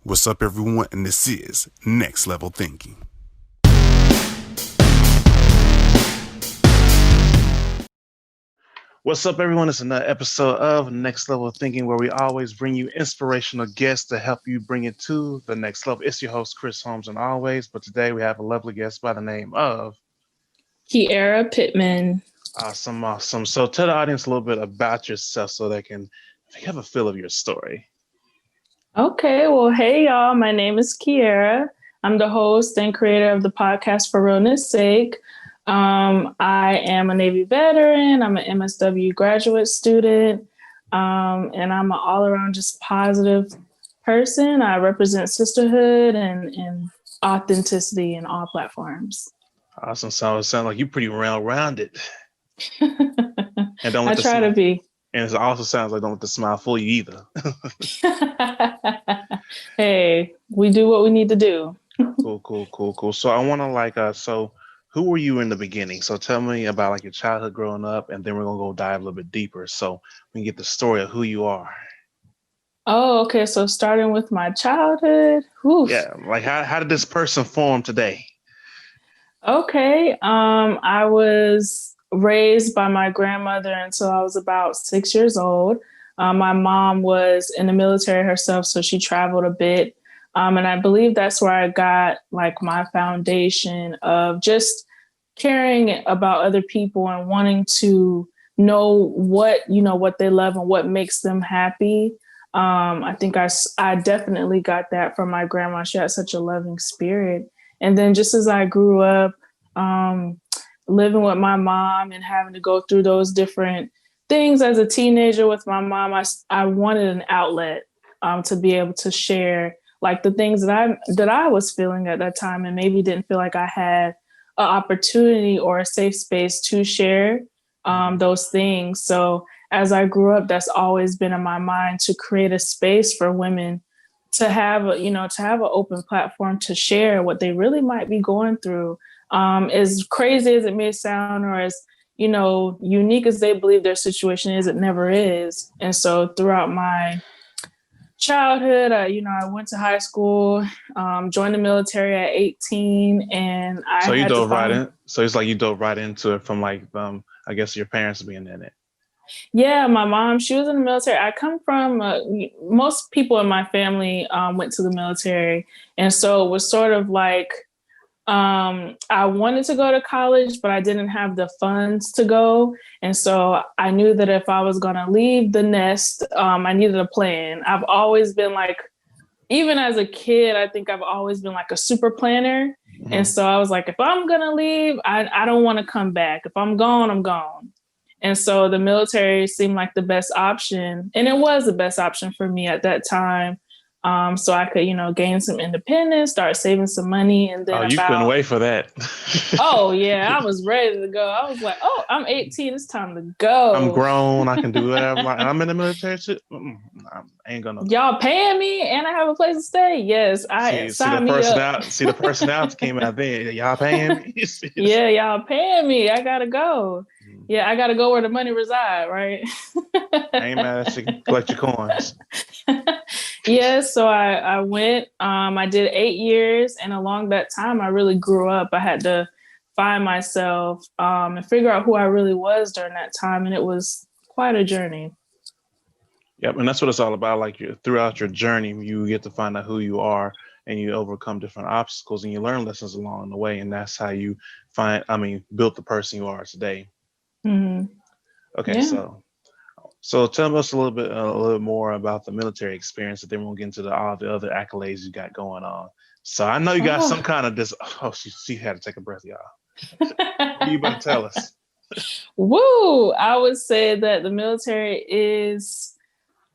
What's up, everyone? And this is Next Level Thinking. What's up, everyone? It's another episode of Next Level Thinking, where we always bring you inspirational guests to help you bring it to the next level. It's your host, Chris Holmes, and always, but today we have a lovely guest by the name of Kieara Pittman. Awesome. So tell the audience a little bit about yourself so they can have a feel of your story. Okay, well, hey, y'all. My name is Kieara. I'm the host and creator of the podcast For Realness Sake. I am a Navy veteran. I'm an MSW Graduate student, and I'm an all-around just positive person. I represent sisterhood and authenticity in all platforms. Awesome. So it sounds like you're pretty well-rounded. And I try to be. And it also sounds like don't let the smile fool you either. Hey, we do what we need to do. Cool. So I want to who were you in the beginning? So tell me about your childhood growing up, and then we're gonna go dive a little bit deeper so we can get the story of who you are. Oh, okay. So starting with my childhood. Oof. Yeah, how did this person form today? Okay. I was raised by my grandmother until I was about 6 years old. My mom was in the military herself, so she traveled a bit. And I believe that's where I got my foundation of just caring about other people and wanting to know what they love and what makes them happy. I think I definitely got that from my grandma. She had such a loving spirit. And then just as I grew up, living with my mom and having to go through those different things as a teenager with my mom, I wanted an outlet to be able to share the things that I was feeling at that time, and maybe didn't feel like I had an opportunity or a safe space to share those things. So as I grew up, that's always been in my mind, to create a space for women to have an open platform to share what they really might be going through. As crazy as it may sound, or as unique as they believe their situation is, it never is. And so throughout my childhood, I went to high school, joined the military at 18, and So you dove right in. So it's you dove right into it from I guess your parents being in it. Yeah, my mom, she was in the military. I come from, most people in my family went to the military. And so it was sort of I wanted to go to college, but I didn't have the funds to go. And so I knew that if I was going to leave the nest, I needed a plan. I've always been even as a kid, I think I've always been a super planner. Mm-hmm. And so I was if I'm going to leave, I don't want to come back. If I'm gone, I'm gone. And so the military seemed like the best option. And it was the best option for me at that time. So I could, gain some independence, start saving some money. And then you couldn't wait for that. Oh, yeah, I was ready to go. I was I'm 18. It's time to go. I'm grown. I can do whatever. I'm in the military too. I ain't gonna. Y'all paying me and I have a place to stay? Yes, See the personality came out there. Y'all paying me? Yeah, y'all paying me. I gotta go. Yeah, I gotta go where the money reside, right? I ain't mad at you. Collect your coins. Yeah, so I went. I did 8 years, and along that time, I really grew up. I had to find myself and figure out who I really was during that time, and it was quite a journey. Yep, and that's what it's all about. Throughout your journey, you get to find out who you are, and you overcome different obstacles, and you learn lessons along the way, and that's how you built the person you are today. Mm-hmm. Okay, yeah. So tell us a little bit more about the military experience, and then we'll get into all the other accolades you got going on. So I know you got some kind of this. Oh, she had to take a breath, y'all. You better tell us. Woo! I would say that the military is,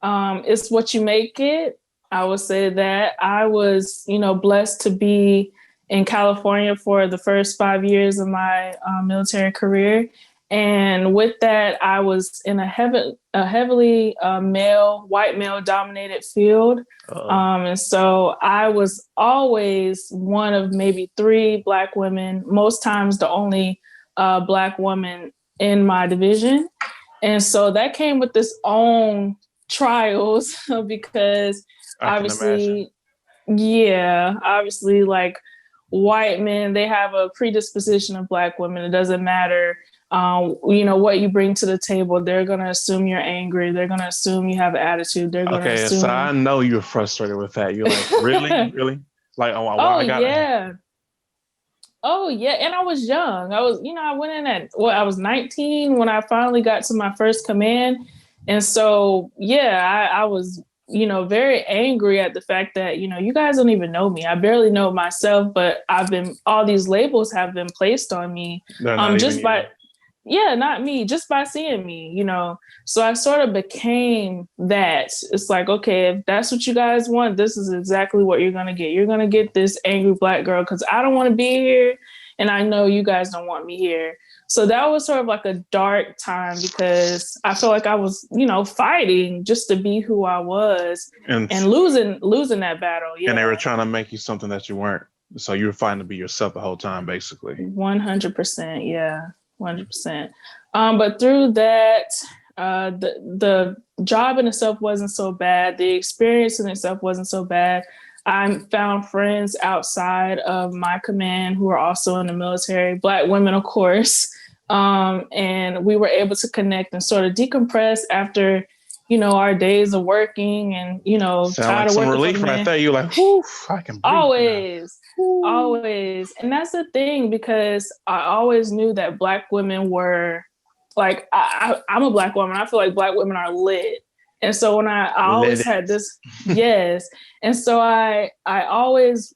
it's what you make it. I would say that I was, blessed to be in California for the first 5 years of my military career. And with that, I was in a heavily white male dominated field. And so I was always one of maybe 3 Black women, most times the only Black woman in my division. And so that came with its own trials because obviously Yeah, obviously, like white men, they have a predisposition of Black women. It doesn't matter, what you bring to the table. They're gonna assume you're angry. They're gonna assume you have attitude. They're gonna Okay, so assume. I know you're frustrated with that. You're like, really, really? Like, oh, Oh why I got? yeah. Oh yeah, and I was young. I went in I was 19 when I finally got to my first command. And so, yeah, I was, very angry at the fact that, you guys don't even know me. I barely know myself, but all these labels have been placed on me, They're not even just you. by, yeah, not me, just by seeing me. So I sort of became that. It's like, okay, if that's what you guys want, this is exactly what you're going to get. You're going to get this angry Black girl because I don't want to be here. And I know you guys don't want me here. So that was sort of like a dark time because I felt like I was, fighting just to be who I was And and losing that battle. and they were Yeah. trying to make you something that you weren't. So you were fighting to be yourself the whole time, basically. 100%. Yeah. 100%. But through that, the job in itself wasn't so bad. The experience in itself wasn't so bad. I found friends outside of my command who are also in the military, Black women, of course. And we were able to connect and sort of decompress after, our days of working and, Sound like tired of some working for the relief right man. there. You're like, whew, I can breathe now. Always, always. And that's the thing, because I always knew that Black women were like, I'm a Black woman. I feel like Black women are lit. And so when I Let always it. had this, yes. And so I always,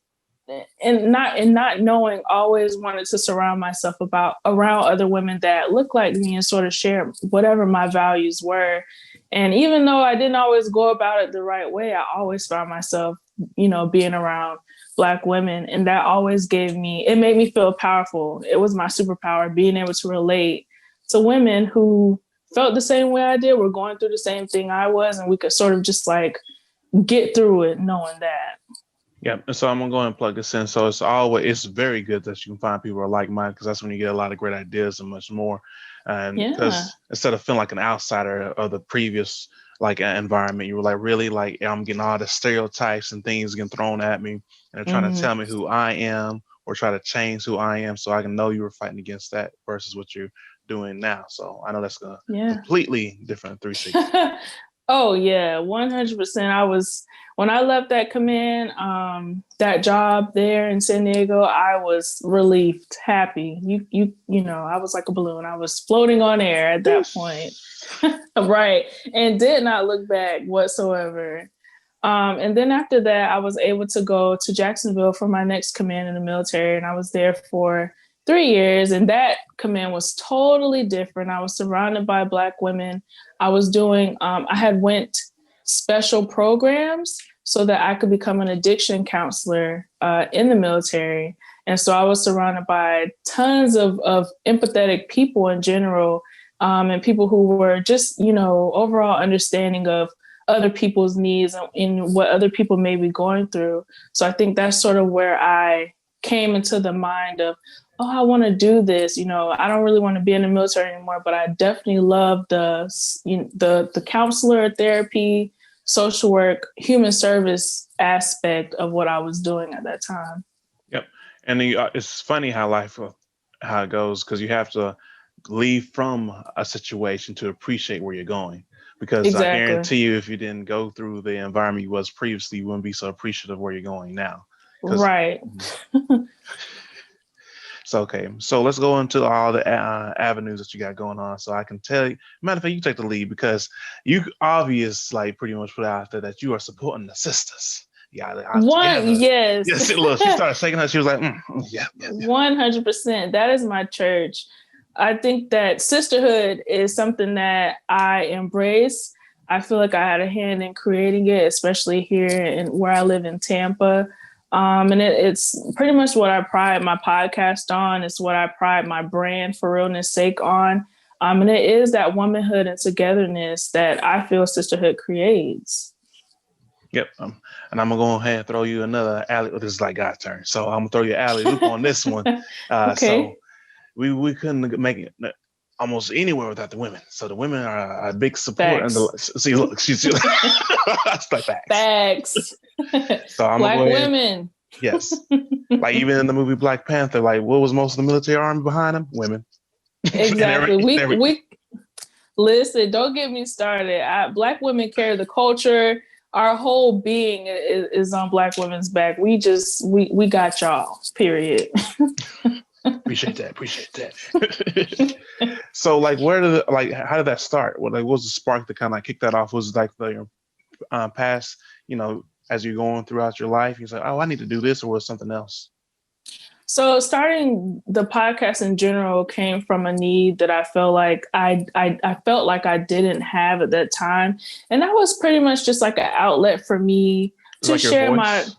and not knowing, always wanted to surround myself around other women that look like me and sort of share whatever my values were. And even though I didn't always go about it the right way, I always found myself, being around Black women. And that always it made me feel powerful. It was my superpower, being able to relate to women who felt the same way I did, were going through the same thing I was, and we could sort of just like get through it knowing that. Yeah, and so I'm gonna go ahead and plug this in. So it's very good that you can find people who are like minded because that's when you get a lot of great ideas and much more. And Yeah. because instead of feeling like an outsider of the previous like environment, you were like really like I'm getting all the stereotypes and things getting thrown at me, and they're trying to Mhm. tell me who I am or try to change who I am so I can know you were fighting against that versus what you're doing now. So I know that's a Yeah. completely different 360. Oh yeah, 100%. When I left that command, that job there in San Diego, I was relieved, happy. I was like a balloon. I was floating on air at that point. Right. And did not look back whatsoever. And then after that, I was able to go to Jacksonville for my next command in the military. And I was there for 3 years. And that command was totally different. I was surrounded by Black women. I had went special programs so that I could become an addiction counselor in the military. And so I was surrounded by tons of empathetic people in general, and people who were just, overall understanding of other people's needs and what other people may be going through. So I think that's sort of where I came into the mind of, oh, I want to do this. I don't really want to be in the military anymore, but I definitely love the counselor, therapy, social work, human service aspect of what I was doing at that time. Yep. And it's funny how it goes because you have to leave from a situation to appreciate where you're going. Because I Exactly. guarantee you, if you didn't go through the environment you was previously, you wouldn't be so appreciative of where you're going now. Right. So, okay. So let's go into all the avenues that you got going on. So I can tell you, matter of fact, you take the lead because you obvious like pretty much put out there that you are supporting the sisters. Yeah, together. Yes. Yes, look, she started shaking her. She was like, yeah. 100%. That is my church. I think that sisterhood is something that I embrace. I feel like I had a hand in creating it, especially here in where I live in Tampa. And it's pretty much what I pride my podcast on. It's what I pride my brand For Realness Sake on. And it is that womanhood and togetherness that I feel sisterhood creates. Yep. And I'm gonna go ahead and throw you another alley. This is like God's turn. So I'm gonna throw you alley oop on this one. Okay. So we couldn't make it. almost anywhere without the women. So the women are a big support. Facts. And see, look, she's that's like facts. Facts. So I'm Black gonna go ahead. women. Yes. Like even in the movie Black Panther, like what was most of the military army behind them? Women. Exactly. We listen, don't get me started. Black women carry the culture. Our whole being is on Black women's back. We got y'all, period. Appreciate that. So like how did that start? What was the spark that kind of kicked that off? Was it like the past, as you're going throughout your life, you say, oh, I need to do this, or was it something else? So starting the podcast in general came from a need that I felt like I felt like I didn't have at that time. And that was pretty much just like an outlet for me to like share voice?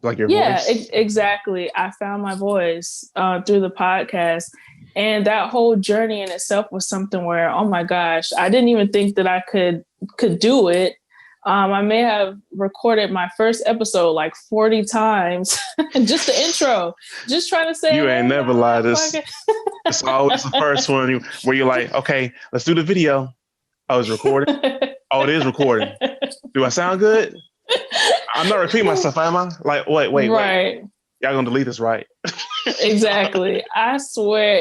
Like your voice? Exactly. I found my voice through the podcast. And that whole journey in itself was something where, oh my gosh, I didn't even think that I could do it. I may have recorded my first episode like 40 times, just the intro, just trying to say. You ain't never lied. It's always the first one where you're like, okay, let's do the video. Oh, it's recording. Oh, it is recording. Do I sound good? I'm not repeating myself, am I? Like, wait. Right. Y'all gonna delete this, right? Exactly. I swear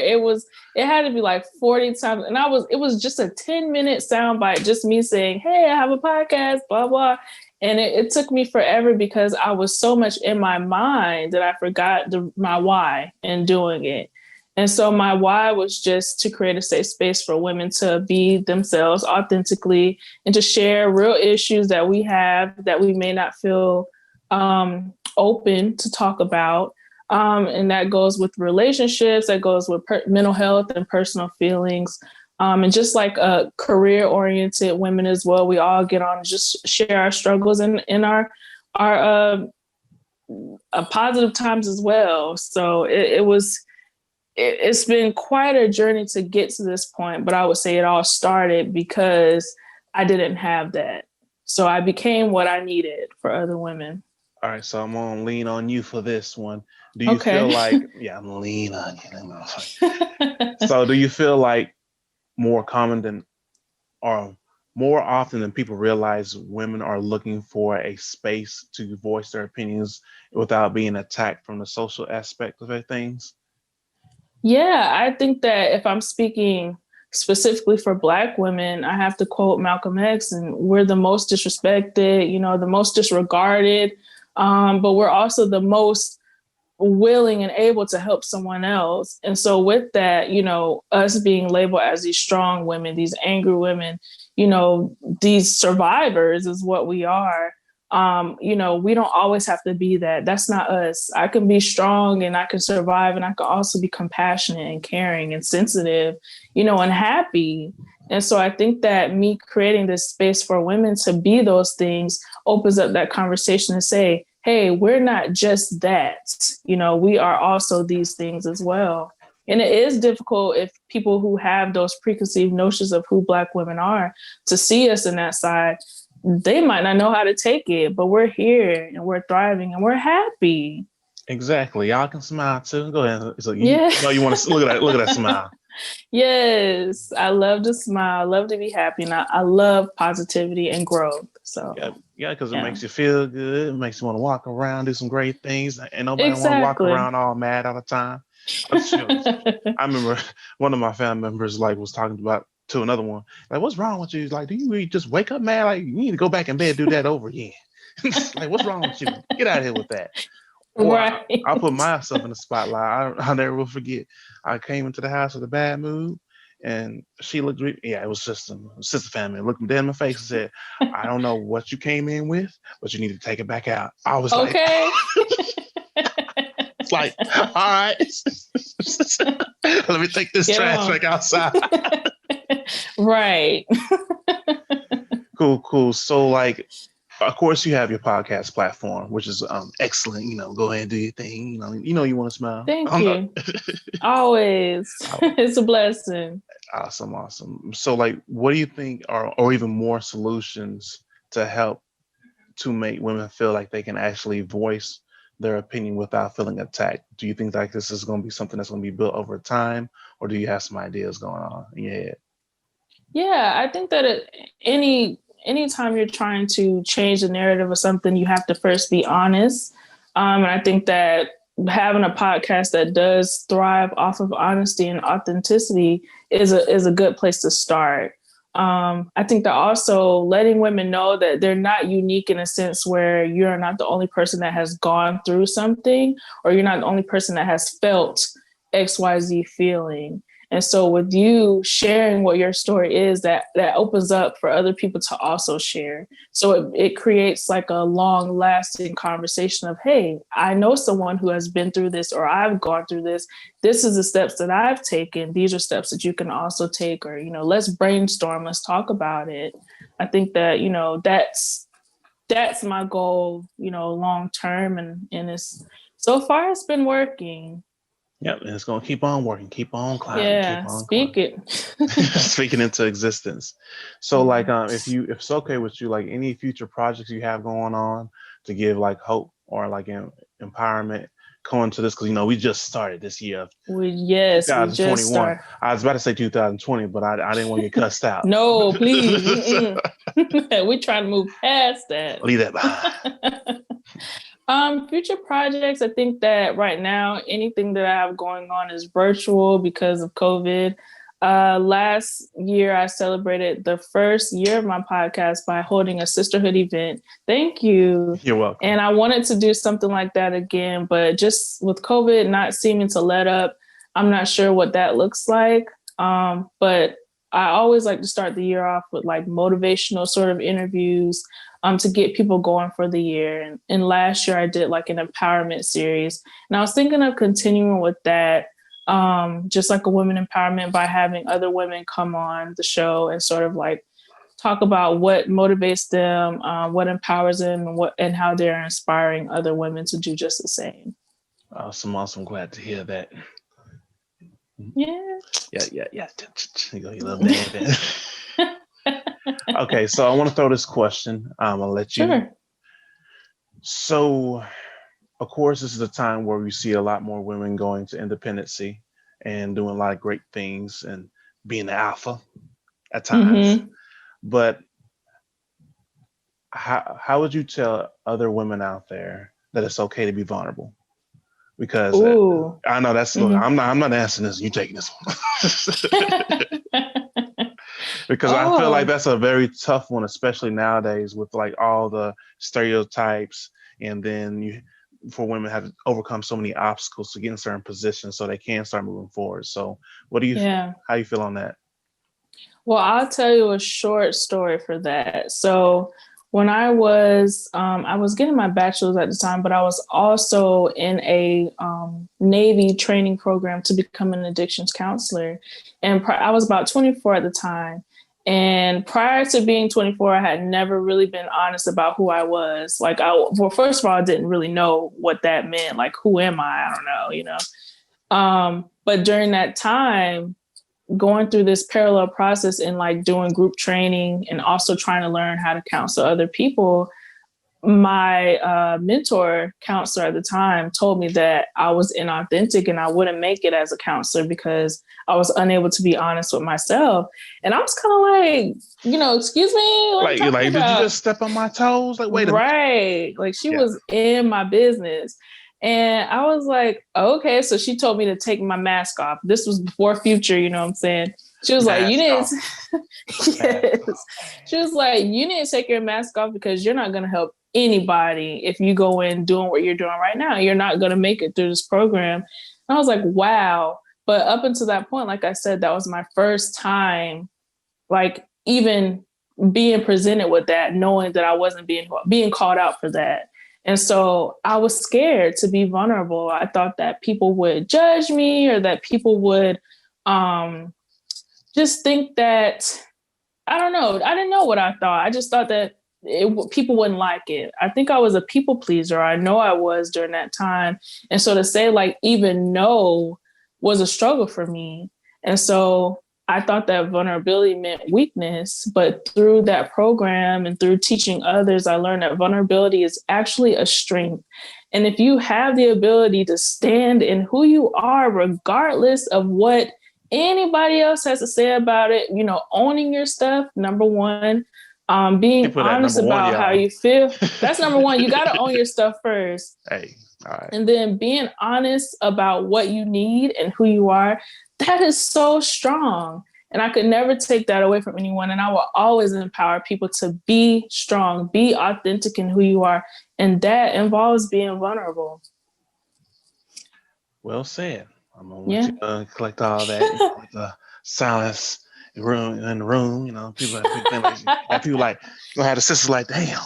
it had to be like 40 times. And it was just a 10-minute soundbite, just me saying, hey, I have a podcast, blah, blah. And it took me forever because I was so much in my mind that I forgot my why in doing it. And so my why was just to create a safe space for women to be themselves authentically and to share real issues that we have that we may not feel open to talk about. And that goes with relationships, that goes with mental health and personal feelings. And just like career-oriented women as well, we all get on and just share our struggles and our positive times as well. So it's been quite a journey to get to this point, but I would say it all started because I didn't have that. So I became what I needed for other women. All right, so I'm gonna lean on you for this one. Do you feel like, I'm gonna lean on you. So do you feel like more often than people realize women are looking for a space to voice their opinions without being attacked from the social aspect of things? Yeah, I think that if I'm speaking specifically for Black women, I have to quote Malcolm X, and we're the most disrespected, the most disregarded, but we're also the most willing and able to help someone else. And so with that, us being labeled as these strong women, these angry women, these survivors is what we are. We don't always have to be that. That's not us. I can be strong and I can survive, and I can also be compassionate and caring and sensitive, and happy. And so I think that me creating this space for women to be those things opens up that conversation to say, hey, we're not just that, we are also these things as well. And it is difficult if people who have those preconceived notions of who Black women are to see us in that side. They might not know how to take it, but we're here and we're thriving and we're happy. Exactly. Y'all can smile too. Go ahead. So you want to look at that smile. Yes, I love to smile. I love to be happy. And I love positivity and growth. So yeah, because it makes you feel good. It makes you want to walk around, do some great things. And nobody want to walk around all mad all the time. I remember one of my family members was talking about to another one, like, what's wrong with you? Like, do you really just wake up mad? Like, you need to go back in bed, do that over again. Like, what's wrong with you? Get out of here with that. Right. I'll put myself in the spotlight. I'll never will forget. I came into the house with a bad mood, and she looked. It was just a sister family. Looked me dead in my face and said, "I don't know what you came in with, but you need to take it back out." I was okay. It's like, all right, let me take this trash back outside. Right. Cool. So of course, you have your podcast platform, which is excellent. Go ahead and do your thing. You want to smile. Thank you. Always. It's a blessing. Awesome. So, what do you think are, or even more solutions to help to make women feel like they can actually voice their opinion without feeling attacked? Do you think like this is going to be something that's going to be built over time, or do you have some ideas going on in your head? Yeah, I think that anytime you're trying to change the narrative of something, you have to first be honest. And I think that having a podcast that does thrive off of honesty and authenticity is a good place to start. I think that also letting women know that they're not unique in a sense where you're not the only person that has gone through something, or you're not the only person that has felt XYZ feeling. And so with you sharing what your story is, that opens up for other people to also share. So it creates like a long lasting conversation of, hey, I know someone who has been through this, or I've gone through this. This is the steps that I've taken. These are steps that you can also take, or, let's brainstorm, let's talk about it. I think that, that's my goal, long term. And so far it's been working. Yep, and it's gonna keep on working, keep on climbing, yeah, keep on speak climbing. it. Speaking into existence. So like if it's okay with you, like any future projects you have going on to give like hope or like empowerment going to this, because we just started this year of we just 2021. I was about to say 2020, but I didn't want to get cussed out. No, please. We're trying to move past that. Leave that behind. Future projects, I think that right now, anything that I have going on is virtual because of COVID. Last year, I celebrated the first year of my podcast by holding a sisterhood event. Thank you. You're welcome. And I wanted to do something like that again, but just with COVID not seeming to let up, I'm not sure what that looks like. But I always like to start the year off with like motivational sort of interviews to get people going for the year. And last year I did like an empowerment series, and I was thinking of continuing with that, just like a women empowerment by having other women come on the show and sort of like talk about what motivates them, what empowers them, and how they're inspiring other women to do just the same. Awesome. Glad to hear that. Yeah. You love that. Okay, so I want to throw this question. I'll let you. Sure. So, of course, this is a time where we see a lot more women going to independency and doing a lot of great things and being the alpha at times. Mm-hmm. But how would you tell other women out there that it's okay to be vulnerable? Because I know that's I'm not answering this. You taking this one. Because I feel like that's a very tough one, especially nowadays with like all the stereotypes, and then for women have to overcome so many obstacles to get in certain positions so they can start moving forward. So how you feel on that? Well, I'll tell you a short story for that. So when I was getting my bachelor's at the time, but I was also in a Navy training program to become an addictions counselor. And I was about 24 at the time. And prior to being 24, I had never really been honest about who I was. Like, first of all, I didn't really know what that meant. Like, who am I? I don't know, But during that time, going through this parallel process and like doing group training and also trying to learn how to counsel other people, my mentor counselor at the time told me that I was inauthentic and I wouldn't make it as a counselor because I was unable to be honest with myself. And I was kind of like, excuse me. Like did you just step on my toes? Like, wait a minute. Right. Like she was in my business. And I was like, okay. So she told me to take my mask off. This was before Future, you know what I'm saying? She was like, you need to, yes. She was like, you need to take your mask off because you're not going to help anybody if you go in doing what you're doing right now. You're not going to make it through this program. And I was like, wow. But up until that point, like I said, that was my first time, like even being presented with that, knowing that I wasn't being called out for that. And so I was scared to be vulnerable. I thought that people would judge me or that people would just think that, I don't know. I didn't know what I thought. I just thought that people wouldn't like it. I think I was a people pleaser. I know I was during that time. And so to say like even no was a struggle for me. And so I thought that vulnerability meant weakness, but through that program and through teaching others, I learned that vulnerability is actually a strength. And if you have the ability to stand in who you are, regardless of what anybody else has to say about it, owning your stuff, number one, being honest about how you feel. That's number one. You got to own your stuff first. Hey, all right. And then being honest about what you need and who you are, that is so strong. And I could never take that away from anyone. And I will always empower people to be strong, be authentic in who you are. And that involves being vulnerable. Well said. I'm going to let you collect all that. Like the silence in the room, people like, you'll have the sisters like, damn,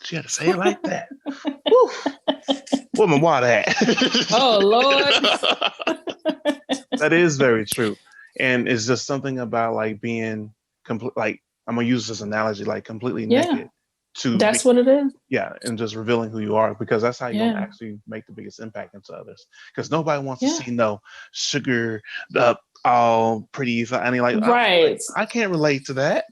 she had to say it like that. Woo. Where my water at? Oh, Lord. That is very true. And it's just something about like being complete, like I'm going to use this analogy, like completely naked. That's what it is. Yeah. And just revealing who you are, because that's how you're going to actually make the biggest impact into others. Because nobody wants to see no sugar up, all pretty. I mean, like, right. I can't relate to that.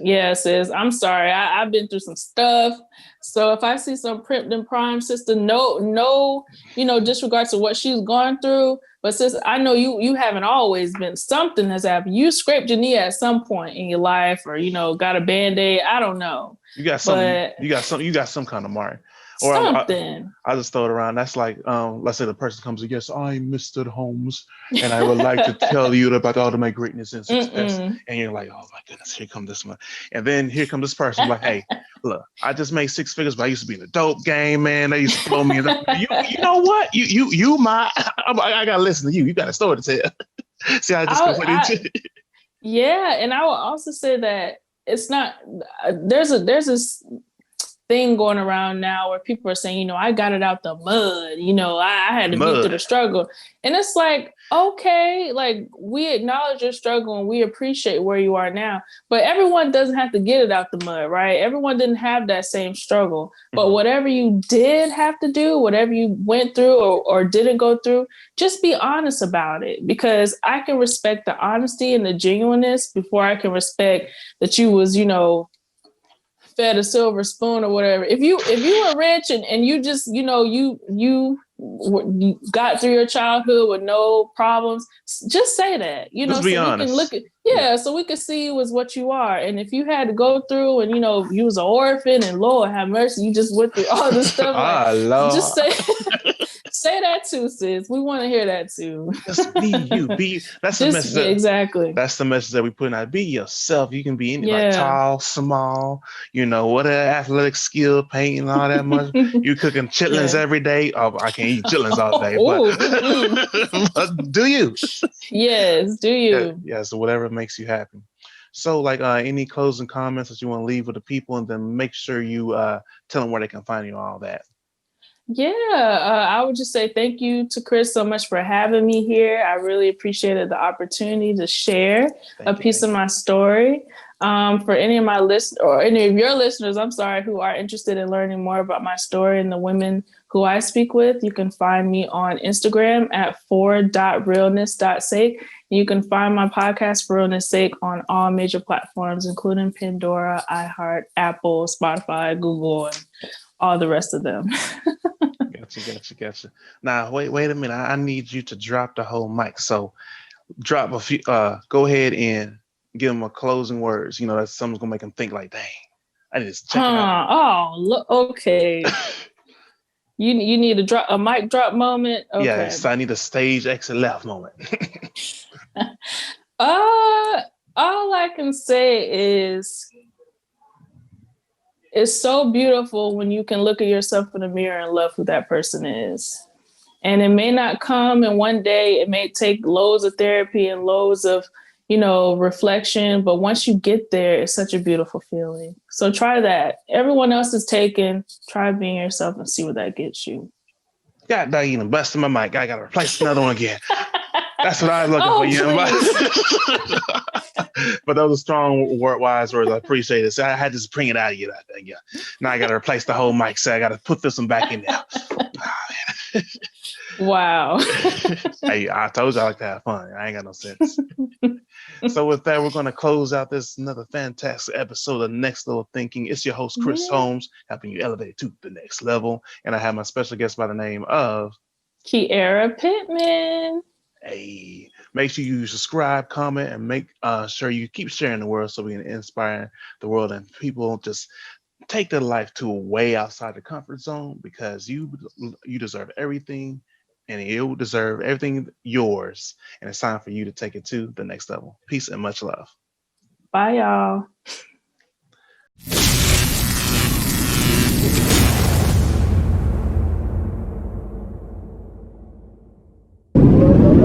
Yeah, sis. I'm sorry. I've been through some stuff. So if I see some primped and prime sister, no, disregard to what she's gone through. But sis, I know you haven't always been. Something has happened. You scraped your knee at some point in your life, or got a Band-Aid. I don't know. You got something. You got some kind of mark. Or something. I just throw it around. That's like, let's say the person comes and yes, I'm Mr. Holmes, and I would like to tell you about all of my greatness and success. And you're like, oh my goodness, here comes this one. And then here comes this person like, hey, look, I just made 6 figures, but I used to be in the dope game, man. They used to throw me in you know what? I gotta listen to you. You got a story to tell. See, I just completely yeah, and I will also say that it's not there's this thing going around now where people are saying, I got it out the mud, I had to beat through the struggle. And it's like, okay, like we acknowledge your struggle and we appreciate where you are now, but everyone doesn't have to get it out the mud, right? Everyone didn't have that same struggle, but whatever you did have to do, whatever you went through or didn't go through, just be honest about it, because I can respect the honesty and the genuineness before I can respect that you was, fed a silver spoon or whatever. If you were rich and you just, you got through your childhood with no problems, just say that, just be honest. We can look at, so we can see you as what you are. And if you had to go through and, you was an orphan and Lord have mercy, you just went through all this stuff. Like, just say that too, sis. We want to hear that too. Just be you. That's the message. Exactly. That's the message that we put out. Be yourself. You can be anything, like tall, small, whatever athletic skill, painting, all that much. You cooking chitlins every day. Oh, I can't eat chitlins all day, but do you? Yes, do you? Yeah, so whatever makes you happy. So like any closing comments that you want to leave with the people, and then make sure you tell them where they can find you and all that. Yeah, I would just say thank you to Chris so much for having me here. I really appreciated the opportunity to share a piece of my story. For any of my any of your listeners, who are interested in learning more about my story and the women who I speak with, you can find me on Instagram at for.realness.sake. You can find my podcast, For Realness Sake, on all major platforms, including Pandora, iHeart, Apple, Spotify, Google, and all the rest of them. Gotcha. Now, wait a minute. I need you to drop the whole mic. So drop a few, go ahead and give them a closing words. That something's going to make them think like, dang, I need to check it out. Oh, look, okay. You need a mic drop moment? Okay. Yes, I need a stage exit left moment. All I can say is it's so beautiful when you can look at yourself in the mirror and love who that person is. And it may not come in one day. It may take loads of therapy and loads of, reflection. But once you get there, it's such a beautiful feeling. So try that. Everyone else is taken. Try being yourself and see what that gets you. God dang, you busted my mic. I got to replace another one again. That's what I was looking for. But those are strong wise words. I appreciate it. So I had to just bring it out of you. Yeah. Now I got to replace the whole mic. So I got to put this one back in there. Oh, man. Wow. Hey, I told you I like to have fun. I ain't got no sense. So with that, we're going to close out this another fantastic episode of Next Level Thinking. It's your host, Chris Holmes, helping you elevate to the next level. And I have my special guest by the name of Kieara Pittman. Hey, make sure you subscribe, comment, and make sure you keep sharing the world so we can inspire the world and people just take their life to a way outside the comfort zone, because you deserve everything and you deserve everything yours. And it's time for you to take it to the next level. Peace and much love. Bye, y'all.